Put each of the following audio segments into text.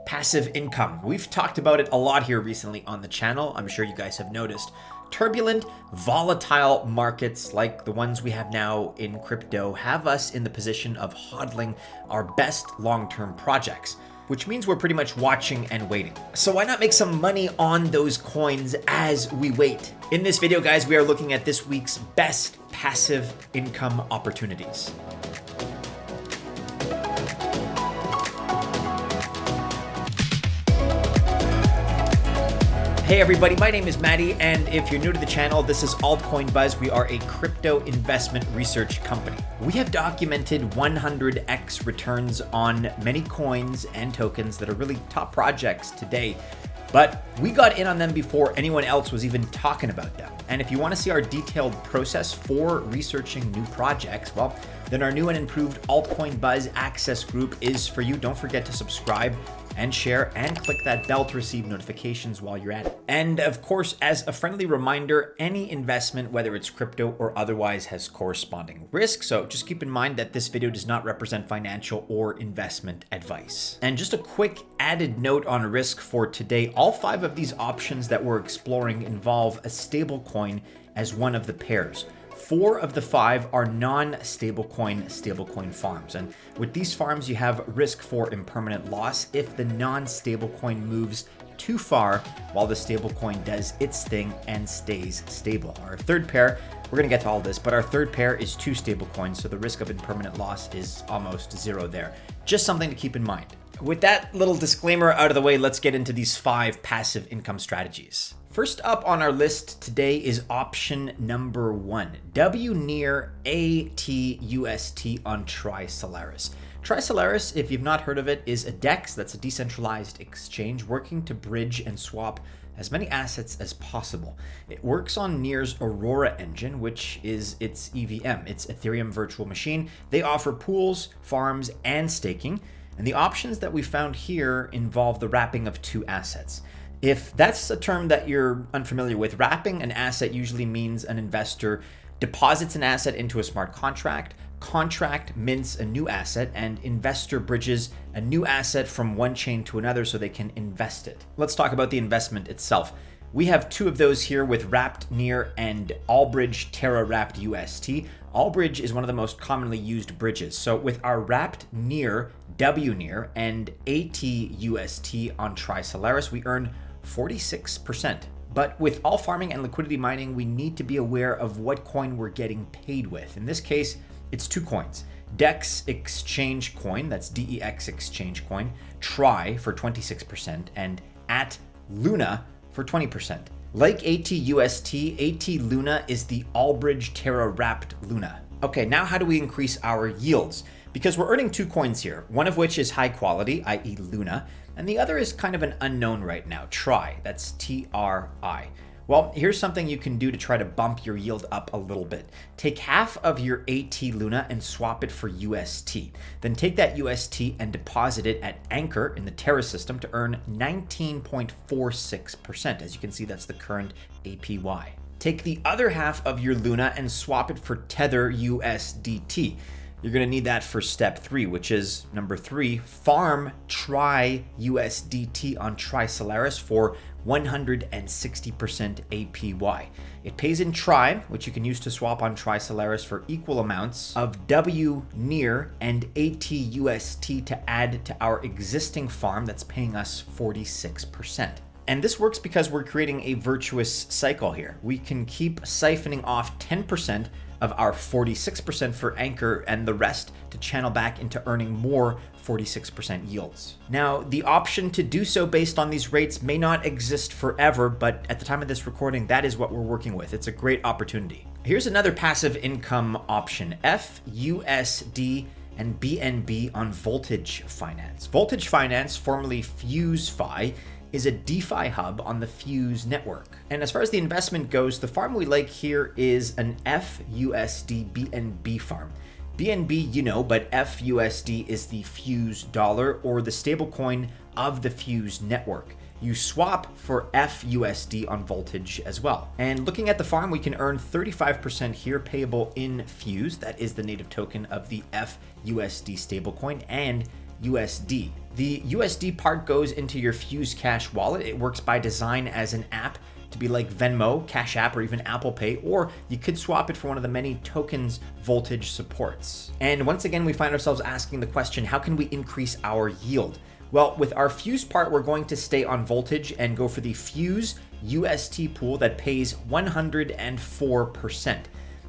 passive income. We've talked about it a lot here recently on the channel. I'm sure you guys have noticed. Turbulent, volatile markets like the ones we have now in crypto have us in the position of hodling our best long-term projects, which means we're pretty much watching and waiting. So why not make some money on those coins as we wait? In this video, guys, we are looking at this week's best passive income opportunities. Hey everybody, my name is Maddie, and if you're new to the channel, this is Altcoin Buzz. We are a crypto investment research company. We have documented 100x returns on many coins and tokens that are really top projects today, but we got in on them before anyone else was even talking about them. And if you want to see our detailed process for researching new projects, well, then our new and improved Altcoin Buzz access group is for you. Don't forget to subscribe and share and click that bell to receive notifications while you're at it. And of course, as a friendly reminder, any investment, whether it's crypto or otherwise, has corresponding risk. So just keep in mind that this video does not represent financial or investment advice. And just a quick added note on risk for today, all 5 of these options that we're exploring involve a stablecoin as one of the pairs. 4 of the 5 are non-stablecoin farms. And with these farms, you have risk for impermanent loss if the non-stablecoin moves too far while the stablecoin does its thing and stays stable. Our third pair, we're gonna get to all this, but our third pair is 2 stablecoins, so the risk of impermanent loss is almost 0 there. Just something to keep in mind. With that little disclaimer out of the way, let's get into these 5 passive income strategies. First up on our list today is option number 1, WNEAR-atUST on TriSolaris. TriSolaris, if you've not heard of it, is a DEX, that's a decentralized exchange working to bridge and swap as many assets as possible. It works on NEAR's Aurora engine, which is its EVM, its Ethereum virtual machine. They offer pools, farms, and staking. And the options that we found here involve the wrapping of 2 assets. If that's a term that you're unfamiliar with, wrapping an asset usually means an investor deposits an asset into a smart contract, contract mints a new asset, and investor bridges a new asset from one chain to another so they can invest it. Let's talk about the investment itself. We have 2 of those here with Wrapped NEAR and Allbridge Terra Wrapped UST. Allbridge is one of the most commonly used bridges. So with our Wrapped NEAR, WNEAR, and ATUST on TriSolaris, we earn 46%. But with all farming and liquidity mining, we need to be aware of what coin we're getting paid with. In this case, it's 2 coins. DEX Exchange Coin, that's DEX Exchange Coin, Tri for 26%, and at Luna for 20%. Like ATUST, AT Luna is the Allbridge Terra Wrapped Luna. Okay, now how do we increase our yields? Because we're earning 2 coins here, one of which is high quality, i.e. Luna, and the other is kind of an unknown right now, Tri, that's TRI. Well, here's something you can do to try to bump your yield up a little bit. Take half of your AT Luna and swap it for UST. Then take that UST and deposit it at Incur in the Terra system to earn 19.46%. As you can see, that's the current APY. Take the other half of your Luna and swap it for Tether USDT. You're going to need that for step 3, which is number 3, farm Tri USDT on TriSolaris for 160% APY. It pays in Tri, which you can use to swap on TriSolaris for equal amounts of WNEAR and ATUST to add to our existing farm that's paying us 46%. And this works because we're creating a virtuous cycle here. We can keep siphoning off 10% of our 46% for Incur and the rest to channel back into earning more 46% yields. Now, the option to do so based on these rates may not exist forever, but at the time of this recording, that is what we're working with. It's a great opportunity. Here's another passive income option, fUSD and BNB on Voltage Finance. Voltage Finance, formerly FuseFi, is a DeFi hub on the Fuse network. And as far as the investment goes, the farm we like here is an fUSD-BNB farm. BNB, you know, but fUSD is the Fuse dollar or the stablecoin of the Fuse network. You swap for fUSD on Voltage as well. And looking at the farm, we can earn 35% here payable in Fuse, that is the native token of the fUSD stablecoin, and USD. The USD part goes into your Fuse Cash wallet. It works by design as an app to be like Venmo, Cash App, or even Apple Pay, or you could swap it for one of the many tokens Voltage supports. And once again, we find ourselves asking the question, how can we increase our yield? Well, with our Fuse part, we're going to stay on Voltage and go for the Fuse UST pool that pays 104%.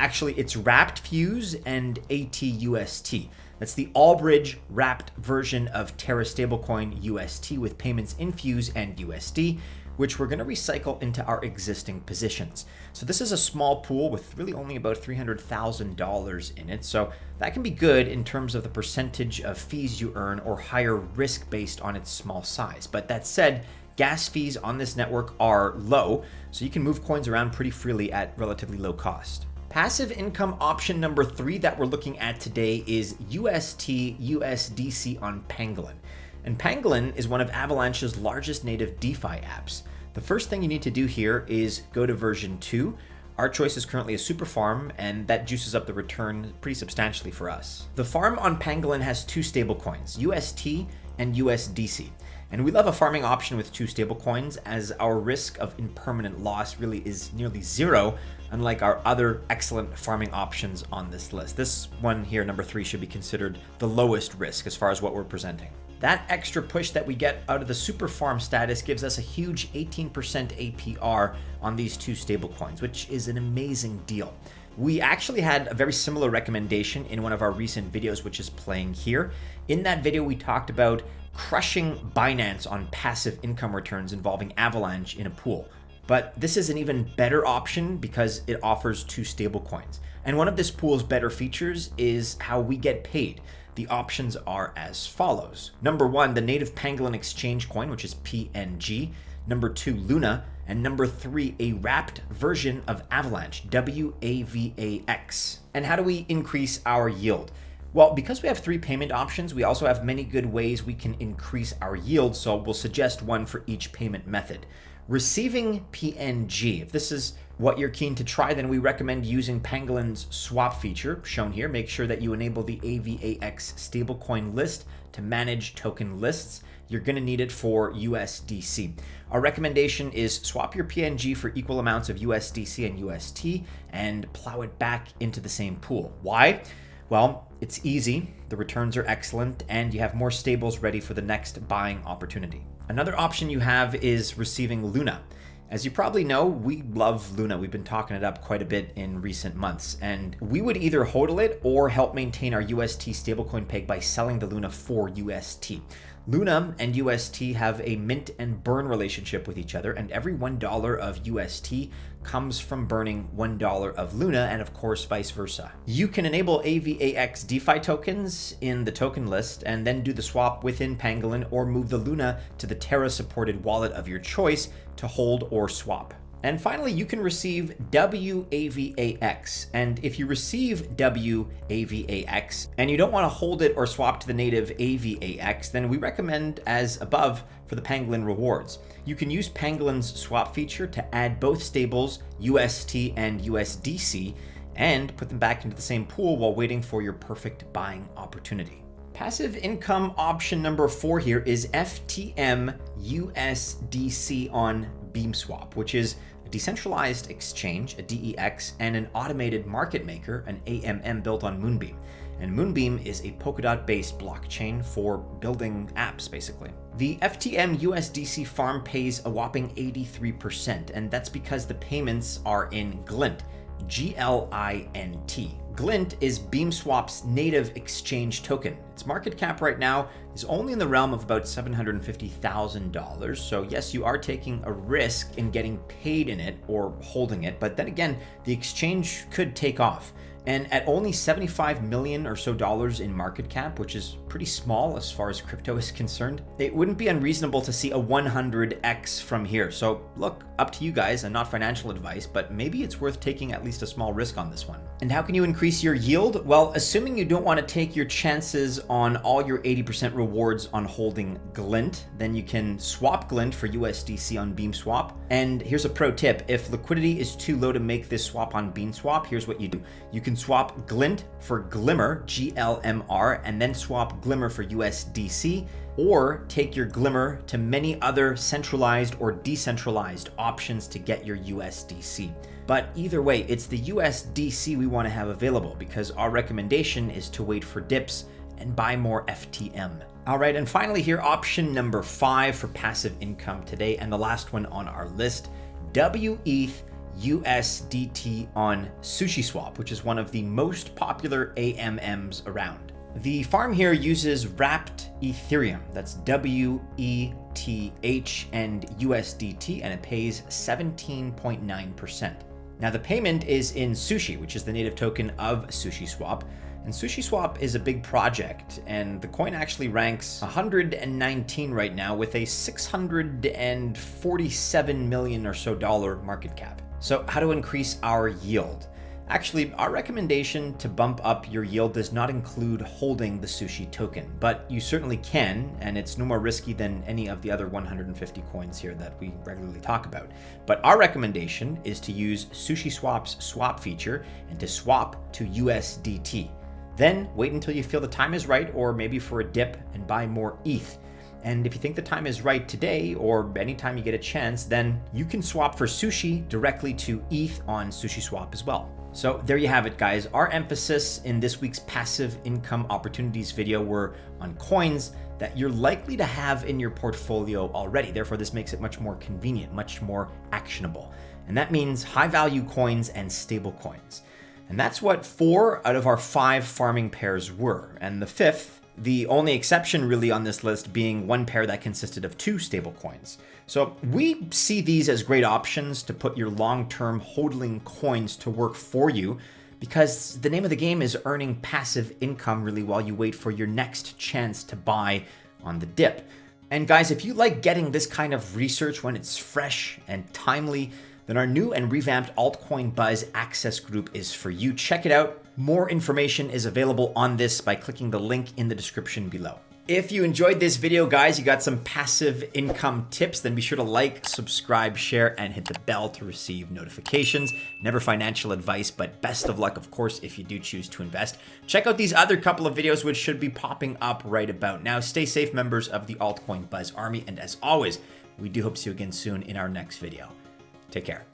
Actually, it's wrapped Fuse and ATUST. That's the all-bridge wrapped version of Terra stablecoin UST with payments in Fuse and USD, which we're going to recycle into our existing positions. So this is a small pool with really only about $300,000 in it. So that can be good in terms of the percentage of fees you earn or higher risk based on its small size. But that said, gas fees on this network are low, so you can move coins around pretty freely at relatively low cost. Passive income option number 3 that we're looking at today is UST-USDC on Pangolin. And Pangolin is one of Avalanche's largest native DeFi apps. The first thing you need to do here is go to version 2. Our choice is currently a super farm, and that juices up the return pretty substantially for us. The farm on Pangolin has 2 stablecoins, UST and USDC. And we love a farming option with 2 stablecoins, as our risk of impermanent loss really is nearly zero, unlike our other excellent farming options on this list. This one here, number 3, should be considered the lowest risk as far as what we're presenting. That extra push that we get out of the super farm status gives us a huge 18% APR on these 2 stablecoins, which is an amazing deal. We actually had a very similar recommendation in one of our recent videos, which is playing here. In that video, we talked about crushing BINANCE on passive income returns involving Avalanche in a pool. But this is an even better option because it offers 2 stablecoins. And one of this pool's better features is how we get paid. The options are as follows. Number 1, the native Pangolin exchange coin, which is PNG. Number 2, Luna. And number 3, a wrapped version of Avalanche, WAVAX. And how do we increase our yield? Well, because we have 3 payment options, we also have many good ways we can increase our yield, so we'll suggest one for each payment method. Receiving PNG. If this is what you're keen to try, then we recommend using Pangolin's swap feature, shown here. Make sure that you enable the AVAX stablecoin list to manage token lists. You're going to need it for USDC. Our recommendation is swap your PNG for equal amounts of USDC and UST and plow it back into the same pool. Why? Well, it's easy, the returns are excellent, and you have more stables ready for the next buying opportunity. Another option you have is receiving Luna. As you probably know, we love Luna. We've been talking it up quite a bit in recent months, and we would either hodl it or help maintain our UST stablecoin peg by selling the Luna for UST. Luna and UST have a mint and burn relationship with each other, and every $1 of UST comes from burning $1 of Luna, and of course vice versa. You can enable AVAX DeFi tokens in the token list and then do the swap within Pangolin, or move the Luna to the Terra supported wallet of your choice to hold or swap. And finally, you can receive WAVAX. And if you receive WAVAX and you don't want to hold it or swap to the native AVAX, then we recommend as above for the Pangolin rewards. You can use Pangolin's swap feature to add both stables, UST and USDC, and put them back into the same pool while waiting for your perfect buying opportunity. Passive income option number 4 here is FTM-USDC on Beamswap, which is a decentralized exchange, a DEX, and an automated market maker, an AMM, built on Moonbeam. And Moonbeam is a Polkadot-based blockchain for building apps, basically. The FTM-USDC farm pays a whopping 83%, and that's because the payments are in Glint, GLINT. Glint is Beamswap's native exchange token. Its market cap right now is only in the realm of about $750,000. So yes, you are taking a risk in getting paid in it or holding it, but then again, the exchange could take off. And at only $75 million or so in market cap, which is pretty small as far as crypto is concerned, it wouldn't be unreasonable to see a 100x from here. So look, up to you guys, and not financial advice, but maybe it's worth taking at least a small risk on this one. And how can you increase your yield? Well, assuming you don't want to take your chances on all your 80% rewards on holding Glint, then you can swap Glint for USDC on Beamswap. And here's a pro tip. If liquidity is too low to make this swap on Beamswap, here's what you do. You can can swap Glint for Glimmer, GLMR, and then swap Glimmer for USDC, or take your Glimmer to many other centralized or decentralized options to get your USDC. But either way, it's the USDC we want to have available because our recommendation is to wait for dips and buy more FTM. All right, and finally here, option number 5 for passive income today, and the last one on our list, WETH-USDT on Sushiswap, which is one of the most popular AMMs around. The farm here uses wrapped Ethereum, that's WETH and USDT, and it pays 17.9%. Now the payment is in Sushi, which is the native token of Sushiswap. And Sushiswap is a big project, and the coin actually ranks 119 right now with a $647 million or so market cap. So how to increase our yield? Actually, our recommendation to bump up your yield does not include holding the Sushi token, but you certainly can, and it's no more risky than any of the other 150 coins here that we regularly talk about. But our recommendation is to use Sushiswap's swap feature and to swap to USDT. Then wait until you feel the time is right, or maybe for a dip, and buy more ETH. And if you think the time is right today, or anytime you get a chance, then you can swap for Sushi directly to ETH on Sushiswap as well. So there you have it, guys. Our emphasis in this week's passive income opportunities video were on coins that you're likely to have in your portfolio already. Therefore, this makes it much more convenient, much more actionable. And that means high value coins and stable coins. And that's what 4 out of our 5 farming pairs were. And the 5th, the only exception really on this list, being one pair that consisted of 2 stable coins. So we see these as great options to put your long-term hodling coins to work for you, because the name of the game is earning passive income really while you wait for your next chance to buy on the dip. And guys, if you like getting this kind of research when it's fresh and timely, then our new and revamped Altcoin Buzz access group is for you. Check it out. More information is available on this by clicking the link in the description below. If you enjoyed this video, guys, you got some passive income tips, then be sure to like, subscribe, share, and hit the bell to receive notifications. Never financial advice, but best of luck, of course, if you do choose to invest. Check out these other couple of videos, which should be popping up right about now. Stay safe, members of the Altcoin Buzz Army, and as always, we do hope to see you again soon in our next video. Take care.